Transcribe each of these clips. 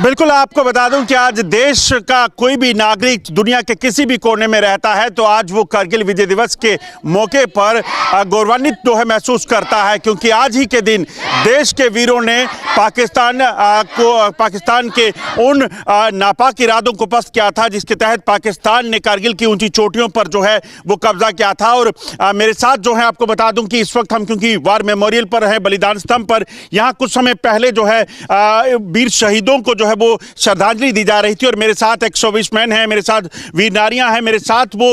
बिल्कुल, आपको बता दूं कि आज देश का कोई भी नागरिक दुनिया के किसी भी कोने में रहता है तो आज वो कारगिल विजय दिवस के मौके पर गौरवान्वित जो है महसूस करता है, क्योंकि आज ही के दिन देश के वीरों ने पाकिस्तान के उन नापाक इरादों को पस्त किया था जिसके तहत पाकिस्तान ने कारगिल की ऊंची चोटियों पर जो है वो कब्जा किया था। और मेरे साथ जो है आपको बता दूं कि इस वक्त हम क्योंकि वार मेमोरियल पर है, बलिदान स्तंभ पर, यहाँ कुछ समय पहले जो है वीर शहीदों को जो है वो श्रद्धांजलि दी जा रही थी। और मेरे साथ 120 मैन हैं, मेरे साथ वीर नारियां हैं, मेरे साथ वो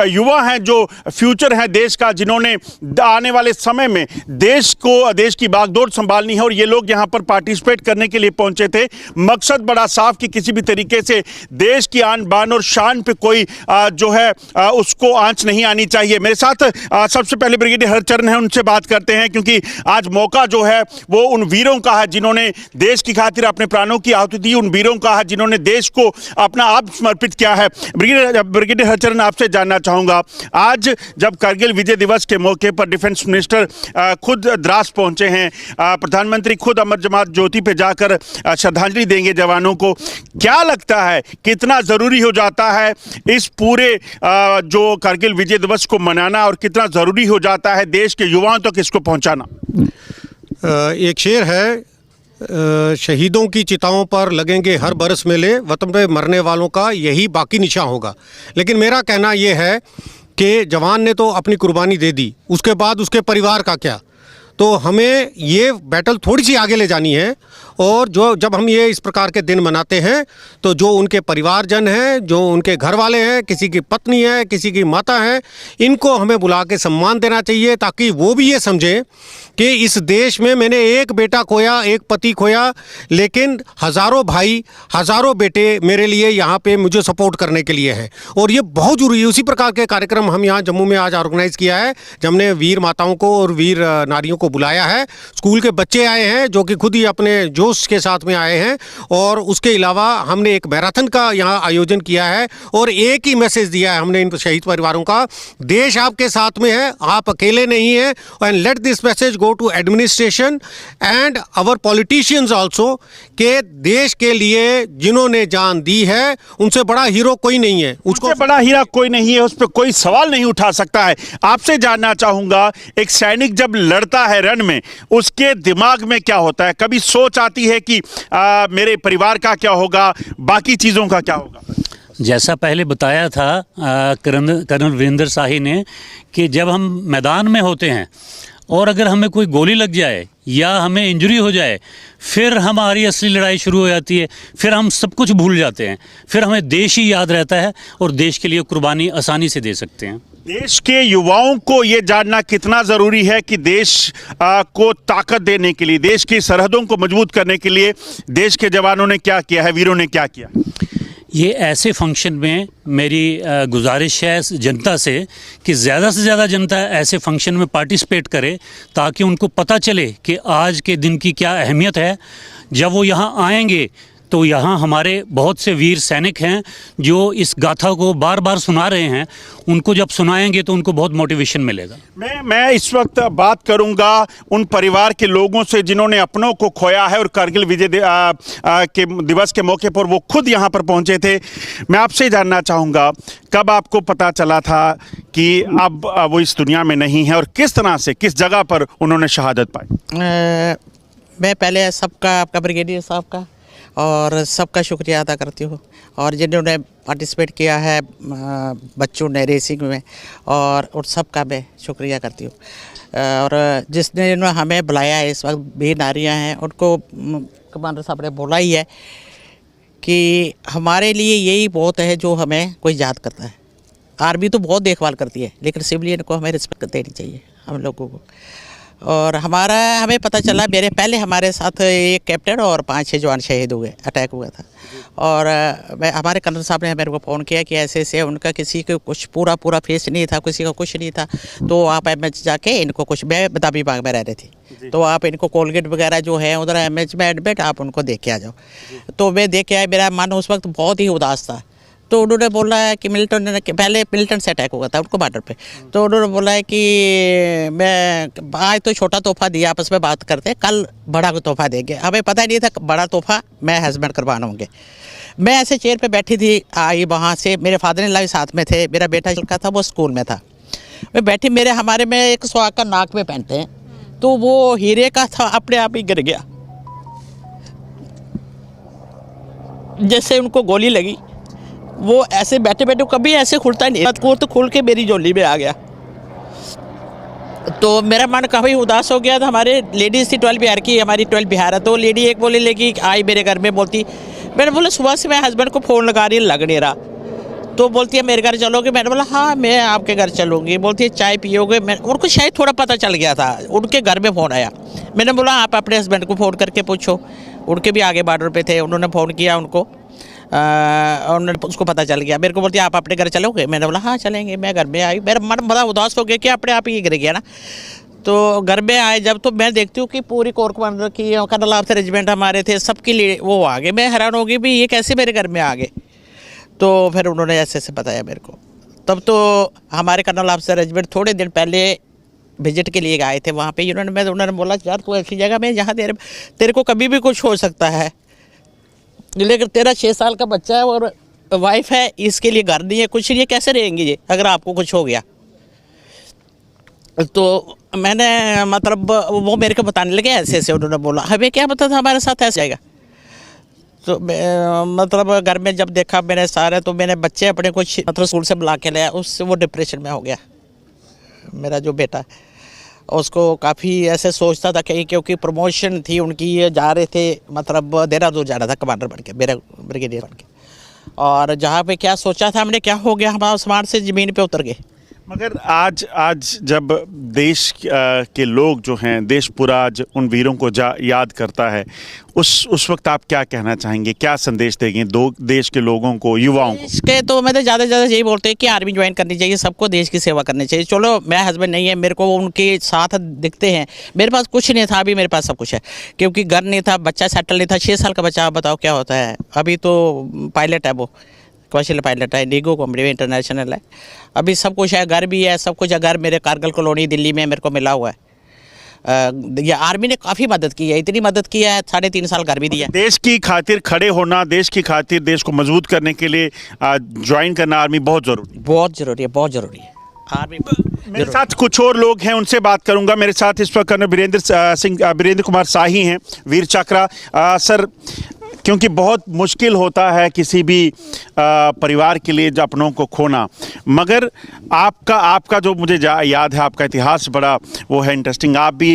युवा हैं जो फ्यूचर हैं देश का, जिन्होंने आने वाले समय में देश की बागडोर संभालनी है। और ये लोग यहाँ पर पार्टिसिपेट करने के लिए पहुंचे थे। मकसद बड़ा साफ कि किसी भी तरीके से देश की आन बान और शान पे कोई जो है उसको आंच नहीं आनी चाहिए। मेरे साथ सबसे पहले ब्रिगेडियर हरचरण है, उनसे बात करते हैं, क्योंकि आज मौका जो है वो उन वीरों का है जिन्होंने देश की खातिर अपने प्राणों की आहुति दी, उन वीरों का है जिन्होंने देश को अपना आप समर्पित किया है। ब्रिगेडियर हरचरण, आपसे जानना चाहूंगा, आज जब कारगिल विजय दिवस के मौके पर डिफेंस मिनिस्टर खुद द्रास पहुंचे हैं, प्रधानमंत्री खुद अमर जमात ज्योति पे जाकर श्रद्धांजलि देंगे जवानों को, क्या लगता है कितना जरूरी हो जाता है इस पूरे जो कारगिल विजय दिवस को मनाना, और कितना जरूरी हो जाता है देश के युवाओं तक इसको पहुंचाना? एक शेर है, शहीदों की चिताओं पर लगेंगे हर बरस मेले, वतन पे मरने वालों का यही बाकी निशान होगा। लेकिन मेरा कहना यह है कि जवान ने तो अपनी कुर्बानी दे दी, उसके बाद उसके परिवार का क्या? तो हमें ये बैटल थोड़ी सी आगे ले जानी है। और जब हम ये इस प्रकार के दिन मनाते हैं तो जो उनके परिवारजन हैं, जो उनके घर वाले हैं, किसी की पत्नी है, किसी की माता है, इनको हमें बुला के सम्मान देना चाहिए, ताकि वो भी ये समझें कि इस देश में मैंने एक बेटा खोया, एक पति खोया, लेकिन हज़ारों भाई, हज़ारों बेटे मेरे लिए यहाँ पे मुझे सपोर्ट करने के लिए है। और ये बहुत ज़रूरी है। उसी प्रकार के कार्यक्रम हम यहाँ जम्मू में आज ऑर्गेनाइज़ किया है, जब हमने वीर माताओं को और वीर नारियों को बुलाया है। स्कूल के बच्चे आए हैं जो कि खुद ही अपने जोश के साथ में आए हैं। और उसके अलावा हमने एक मैराथन का यहाँ आयोजन किया है और एक ही मैसेज दिया है हमने इन शहीद परिवारों का, देश आपके साथ में है, आप अकेले नहीं हैं। And let this message go to administration and our politicians also, के देश के लिए जिन्होंने जान दी है उनसे बड़ा हीरो कोई नहीं है, उसको बड़ा हीरा कोई नहीं है, उस पर कोई सवाल नहीं उठा सकता है। आपसे जानना चाहूंगा, एक सैनिक जब लड़ता है रण में, उसके दिमाग में क्या होता है? कभी सोच आती है कि मेरे परिवार का क्या होगा, बाकी चीज़ों का क्या होगा? जैसा पहले बताया था कर्नल वीरेंद्र शाही ने कि जब हम मैदान में होते हैं और अगर हमें कोई गोली लग जाए या हमें इंजरी हो जाए, फिर हमारी असली लड़ाई शुरू हो जाती है। फिर हम सब कुछ भूल जाते हैं, फिर हमें देश ही याद रहता है और देश के लिए कुर्बानी आसानी से दे सकते हैं। देश के युवाओं को ये जानना कितना ज़रूरी है कि देश को ताकत देने के लिए, देश की सरहदों को मजबूत करने के लिए देश के जवानों ने क्या किया है, वीरों ने क्या किया। ये ऐसे फंक्शन में मेरी गुजारिश है जनता से कि ज़्यादा से ज़्यादा जनता ऐसे फंक्शन में पार्टिसिपेट करे, ताकि उनको पता चले कि आज के दिन की क्या अहमियत है। जब वो यहाँ आएंगे तो यहाँ हमारे बहुत से वीर सैनिक हैं जो इस गाथा को बार बार सुना रहे हैं, उनको जब सुनाएंगे तो उनको बहुत मोटिवेशन मिलेगा। मैं इस वक्त बात करूंगा उन परिवार के लोगों से जिन्होंने अपनों को खोया है और कारगिल विजय के दिवस के मौके पर वो खुद यहाँ पर पहुँचे थे। मैं आपसे जानना चाहूँगा, कब आपको पता चला था कि अब वो इस दुनिया में नहीं है और किस तरह से, किस जगह पर उन्होंने शहादत पाई? मैं पहले सबका, आपका ब्रिगेडियर साहब का और सबका शुक्रिया अदा करती हूँ, और जिन्होंने पार्टिसिपेट किया है बच्चों ने रेसिंग में, और सबका मैं शुक्रिया करती हूँ। और जिसने हमें बुलाया है, इस वक्त वीर नारियाँ हैं, उनको कमांडर साहब ने बोला ही है कि हमारे लिए यही बहुत है जो हमें कोई याद करता है। आर्मी तो बहुत देखभाल करती है, लेकिन सिविलियन को हमें रिस्पेक्ट देनी चाहिए हम लोगों को। और हमें पता चला, मेरे पहले हमारे साथ एक कैप्टन और 5-6 जवान शहीद हुए, अटैक हुआ था। और हमारे कर्नल साहब ने मेरे को फ़ोन किया कि ऐसे ऐसे उनका किसी को कुछ पूरा फेस नहीं था, किसी का कुछ नहीं था, तो आप एमएच जाके इनको कुछ, मैं बदामी बाग में रह रही थी, तो आप इनको कोलगेट वगैरह जो है उधर एमएच में एडमिट, आप उनको देख के आ जाओ। तो मैं देख के आया, मेरा मन उस वक्त बहुत ही उदास था, तो उन्होंने बोला है कि मिलिटेंट ने, पहले मिलिटेंट से अटैक हुआ था उनको बॉर्डर पे, तो उन्होंने बोला है कि मैं आज तो छोटा तोहफा दिया, आपस में बात करते हैं, कल बड़ा तोहफा देंगे। हमें पता ही नहीं था बड़ा तोहफा मैं हस्बैंड करवाना होंगे। मैं ऐसे चेयर पे बैठी थी, आई वहाँ से, मेरे फादर इन लॉ भी साथ में थे, मेरा बेटा का था वो स्कूल में था, मैं बैठी, मेरे हमारे में एक सुहाग का नाक में पहनते हैं, तो वो हीरे का था, अपने आप ही गिर गया, जैसे उनको गोली लगी। वो ऐसे बैठे बैठे कभी ऐसे खुलता नहीं, वो तो खुल के मेरी झोली में आ गया। तो मेरा मन काफ़ी उदास हो गया था। हमारे लेडीज़ थी 12 बिहार की, हमारी 12 बिहार है, तो लेडी एक बोली लेगी आई मेरे घर में, बोलती, मैंने बोला सुबह से मैं हस्बैंड को फ़ोन लगा रही, लग नहीं रहा, तो बोलती है मेरे घर चलोगे? मैंने बोला हाँ मैं आपके घर चलूँगी। बोलती है चाय पियोगे? मैं, उनको शायद थोड़ा पता चल गया था, उनके घर में फ़ोन आया। मैंने बोला आप अपने हस्बैंड को फ़ोन करके पूछो, उनके भी आगे बॉर्डर पे थे, उन्होंने फ़ोन किया उनको, उन्होंने उसको पता चल गया। मेरे को बोलती है आप अपने घर चलोगे? मैंने बोला हाँ चलेंगे। मैं घर में आई, मेरा मन बड़ा उदास हो गया कि अपने आप ही गिर गया ना। तो घर में आए जब, तो मैं देखती हूँ कि पूरी कोर कमांडर की, कर्नल ऑफिसर रेजिमेंट हमारे थे, सबके लिए वो आ गए। मैं हैरान हो गई भी ये कैसे मेरे घर में आ गए। तो फिर उन्होंने ऐसे ऐसे बताया मेरे को। तब तो हमारे कर्नल ऑफिसर रेजिमेंट थोड़े दिन पहले विजिट के लिए आए थे वहाँ पे। उन्होंने बोला यार तू ऐसी जगह में जहाँ तेरे को कभी भी कुछ हो सकता है, लेकिन तेरा 6 साल का बच्चा है और वाइफ है, इसके लिए घर नहीं है, कुछ नहीं है, कैसे रहेंगे ये अगर आपको कुछ हो गया? तो मैंने मतलब वो मेरे को बताने लगे ऐसे ऐसे, उन्होंने बोला हमें क्या पता था हमारे साथ ऐसे जाएगा। तो मतलब घर में जब देखा मैंने सारे, तो मैंने बच्चे अपने कुछ मतलब स्कूल से बुला के लाया, उससे वो डिप्रेशन में हो गया। मेरा जो बेटा है उसको काफ़ी ऐसे सोचता था कि, क्योंकि प्रमोशन थी उनकी, ये जा रहे थे मतलब देहरादून जा रहा था कमांडर बन के, मेरा ब्रिगेडियर बन के, और जहाँ पे क्या सोचा था हमने, क्या हो गया, हम आसमान से ज़मीन पे उतर गए। मगर आज जब देश के लोग जो हैं, देश पूरा आज उन वीरों को याद करता है, उस वक्त आप क्या कहना चाहेंगे, क्या संदेश देंगे देश के लोगों को, युवाओं को? इसके तो मैं तो ज़्यादा से ज़्यादा यही बोलते हैं कि आर्मी ज्वाइन करनी चाहिए, सबको देश की सेवा करनी चाहिए। चलो मैं हस्बैंड नहीं है, मेरे को उनके साथ दिखते हैं, मेरे पास कुछ नहीं था, अभी मेरे पास सब कुछ है, क्योंकि घर नहीं था, बच्चा सेटल नहीं था, 6 साल का बच्चा, आप बताओ क्या होता है। अभी तो पायलट है, वो कमर्शियल पायलट है, इंडिगो कंपनी इंटरनेशनल है, अभी सब कुछ है, घर भी है, सब कुछ है। घर मेरे कारगिल कॉलोनी दिल्ली में मेरे को मिला हुआ है। ये आर्मी ने काफ़ी मदद की है, इतनी मदद की है, 3.5 साल घर भी दिया। देश की खातिर खड़े होना, देश की खातिर देश को मजबूत करने के लिए ज्वाइन करना आर्मी बहुत ज़रूरी है, बहुत ज़रूरी है, बहुत ज़रूरी है आर्मी। मेरे साथ कुछ और लोग हैं, उनसे बात करूंगा। मेरे साथ इस वक्त कर्नल वीरेंद्र कुमार शाही हैं, वीर चक्रा। सर, क्योंकि बहुत मुश्किल होता है किसी भी परिवार के लिए अपनों को खोना, मगर आपका जो मुझे याद है, आपका इतिहास बड़ा वो है इंटरेस्टिंग। आप भी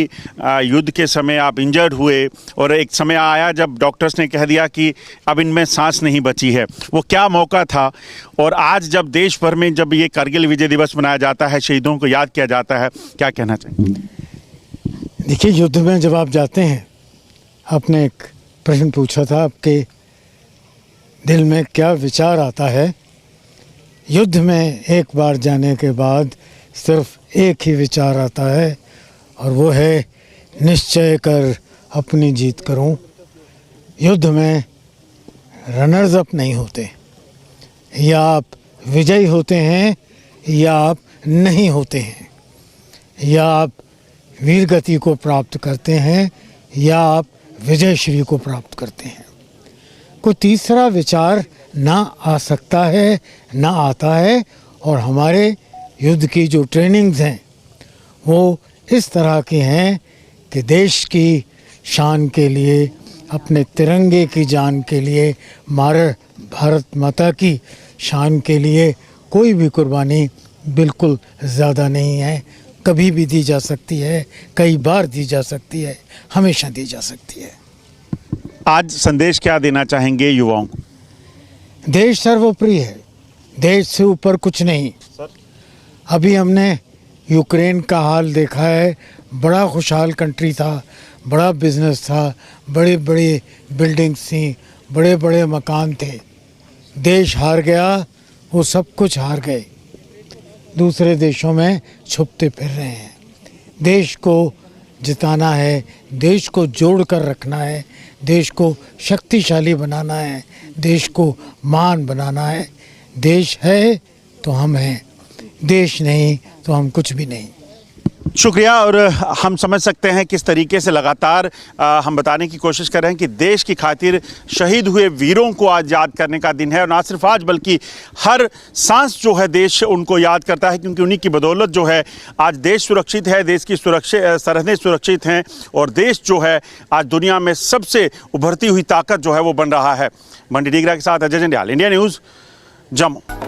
युद्ध के समय आप इंजर्ड हुए और एक समय आया जब डॉक्टर्स ने कह दिया कि अब इनमें सांस नहीं बची है। वो क्या मौका था? और आज जब देश भर में जब ये कारगिल विजय दिवस मनाया जाता है, शहीदों को याद किया जाता है, क्या कहना चाहिए? देखिए, युद्ध में जब आप जाते हैं, आपने एक प्रश्न पूछा था, आपके दिल में क्या विचार आता है? युद्ध में एक बार जाने के बाद सिर्फ एक ही विचार आता है, और वो है निश्चय कर अपनी जीत करूं। युद्ध में रनर्स अप नहीं होते, या आप विजयी होते हैं या आप नहीं होते हैं, या आप वीर गति को प्राप्त करते हैं या आप विजय श्री को प्राप्त करते हैं। कोई तीसरा विचार ना आ सकता है, ना आता है। और हमारे युद्ध की जो ट्रेनिंग्स हैं वो इस तरह की हैं कि देश की शान के लिए, अपने तिरंगे की जान के लिए, भारत माता की शान के लिए कोई भी कुर्बानी बिल्कुल ज़्यादा नहीं है। कभी भी दी जा सकती है, कई बार दी जा सकती है, हमेशा दी जा सकती है। आज संदेश क्या देना चाहेंगे युवाओं को? देश सर्वोपरि है, देश से ऊपर कुछ नहीं। अभी हमने यूक्रेन का हाल देखा है, बड़ा खुशहाल कंट्री था, बड़ा बिजनेस था, बड़े बड़े बिल्डिंग्स थी, बड़े बड़े मकान थे। देश हार गया, वो सब कुछ हार गए, दूसरे देशों में छुपते फिर रहे हैं। देश को जिताना है, देश को जोड़ कर रखना है, देश को शक्तिशाली बनाना है, देश को महान बनाना है। देश है तो हम हैं, देश नहीं तो हम कुछ भी नहीं। शुक्रिया। और हम समझ सकते हैं किस तरीके से लगातार हम बताने की कोशिश कर रहे हैं कि देश की खातिर शहीद हुए वीरों को आज याद करने का दिन है। और ना सिर्फ आज बल्कि हर सांस जो है देश उनको याद करता है, क्योंकि उन्हीं की बदौलत जो है आज देश सुरक्षित है, देश की सरहदें सुरक्षित हैं और देश जो है आज दुनिया में सबसे उभरती हुई ताकत जो है वो बन रहा है। मंडी डीगरा के साथ अजय जंडियाल, इंडिया न्यूज़, जम्मू।